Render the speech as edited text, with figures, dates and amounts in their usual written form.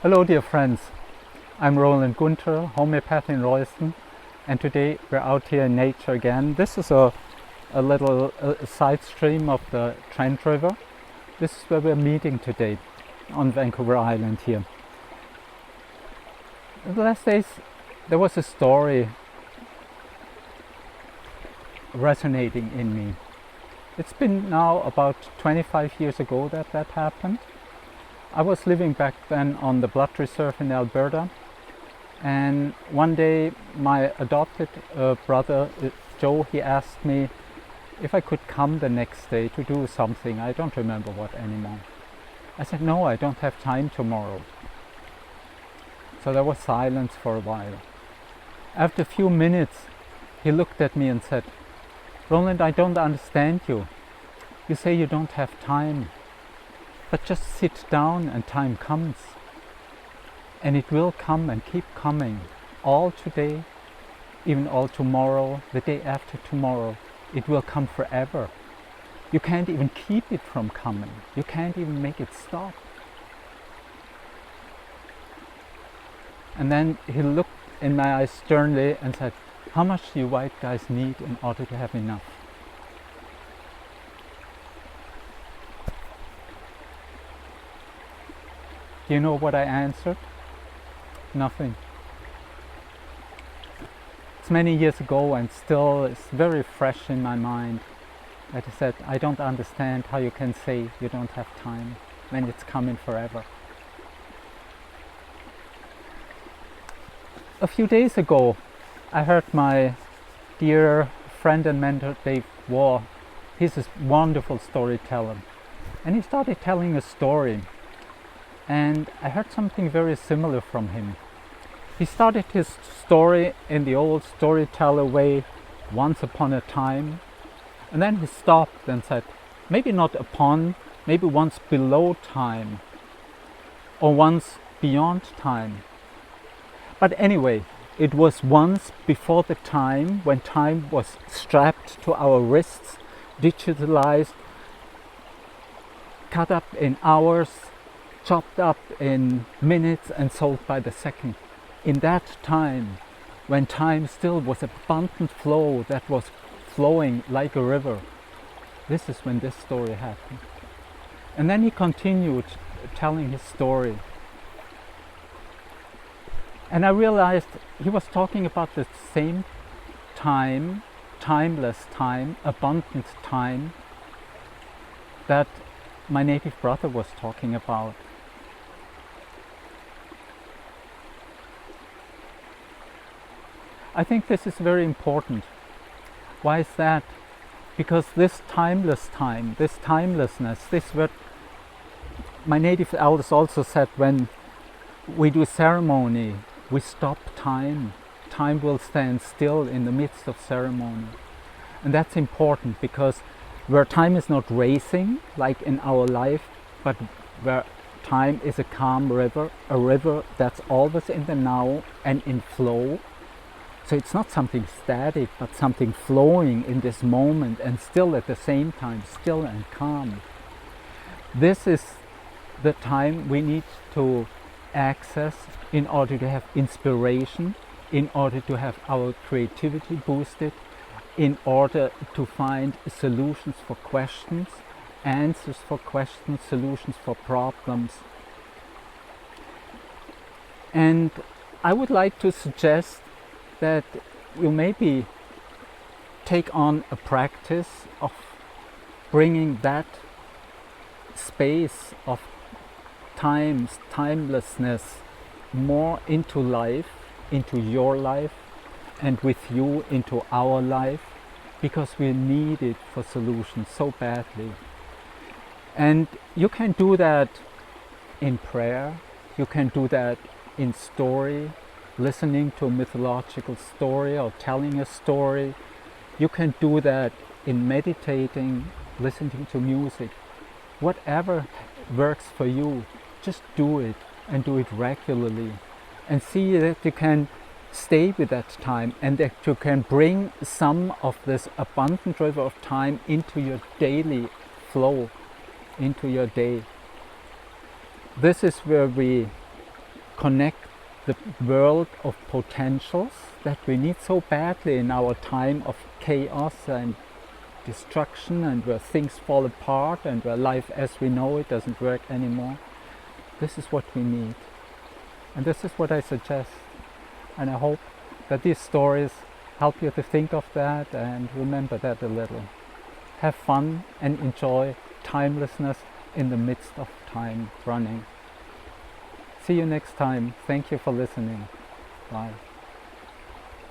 Hello dear friends, I'm Roland homeopath in Royston, and today we're out here in nature again. This is a little side stream of the Trent River. This is where we're meeting today on Vancouver Island here. The last days there was a story resonating in me. It's been now about 25 years ago that happened. I was living back then on the Blood Reserve in Alberta, and one day my adopted brother Joe, he asked me if I could come the next day to do something. I don't remember what anymore. I said, no, I don't have time tomorrow. So there was silence for a while. After a few minutes he looked at me and said, Roland, I don't understand you. You say you don't have time. But just sit down and time comes. And it will come and keep coming. All today, even all tomorrow, the day after tomorrow. It will come forever. You can't even keep it from coming. You can't even make it stop. And then he looked in my eyes sternly and said, how much do you white guys need in order to have enough? Do you know what I answered? Nothing. It's many years ago and still it's very fresh in my mind. That I said, I don't understand how you can say you don't have time when it's coming forever. A few days ago, I heard my dear friend and mentor Dave Waugh. He's a wonderful storyteller. And he started telling a story. And I heard something very similar from him. He started his story in the old storyteller way, once upon a time, and then he stopped and said, maybe not upon, maybe once below time, or once beyond time. But anyway, it was once before the time when time was strapped to our wrists, digitalized, cut up in hours, chopped up in minutes and sold by the second. In that time, when time still was abundant flow that was flowing like a river, this is when this story happened. And then he continued telling his story. And I realized he was talking about the same time, timeless time, abundant time that my native brother was talking about. I think this is very important. Why is that? Because this timeless time, this timelessness, this what my native elders also said, when we do ceremony, we stop time. Time will stand still in the midst of ceremony. And that's important because where time is not racing like in our life, but where time is a calm river, a river that's always in the now and in flow. So it's not something static, but something flowing in this moment and still at the same time, still and calm. This is the time we need to access in order to have inspiration, in order to have our creativity boosted, in order to find solutions for questions, answers for questions, solutions for problems. And I would like to suggest that you maybe take on a practice of bringing that space of timelessness more into life, into your life, and with you into our life, because we need it for solutions so badly. And you can do that in prayer, you can do that in story, listening to a mythological story or telling a story. You can do that in meditating, listening to music. Whatever works for you, just do it and do it regularly. And see that you can stay with that time and that you can bring some of this abundant river of time into your daily flow, into your day. This is where we connect the world of potentials that we need so badly in our time of chaos and destruction, and where things fall apart and where life as we know it doesn't work anymore. This is what we need, and this is what I suggest, and I hope that these stories help you to think of that and remember that a little. Have fun and enjoy timelessness in the midst of time running. See you next time. Thank you for listening. Bye.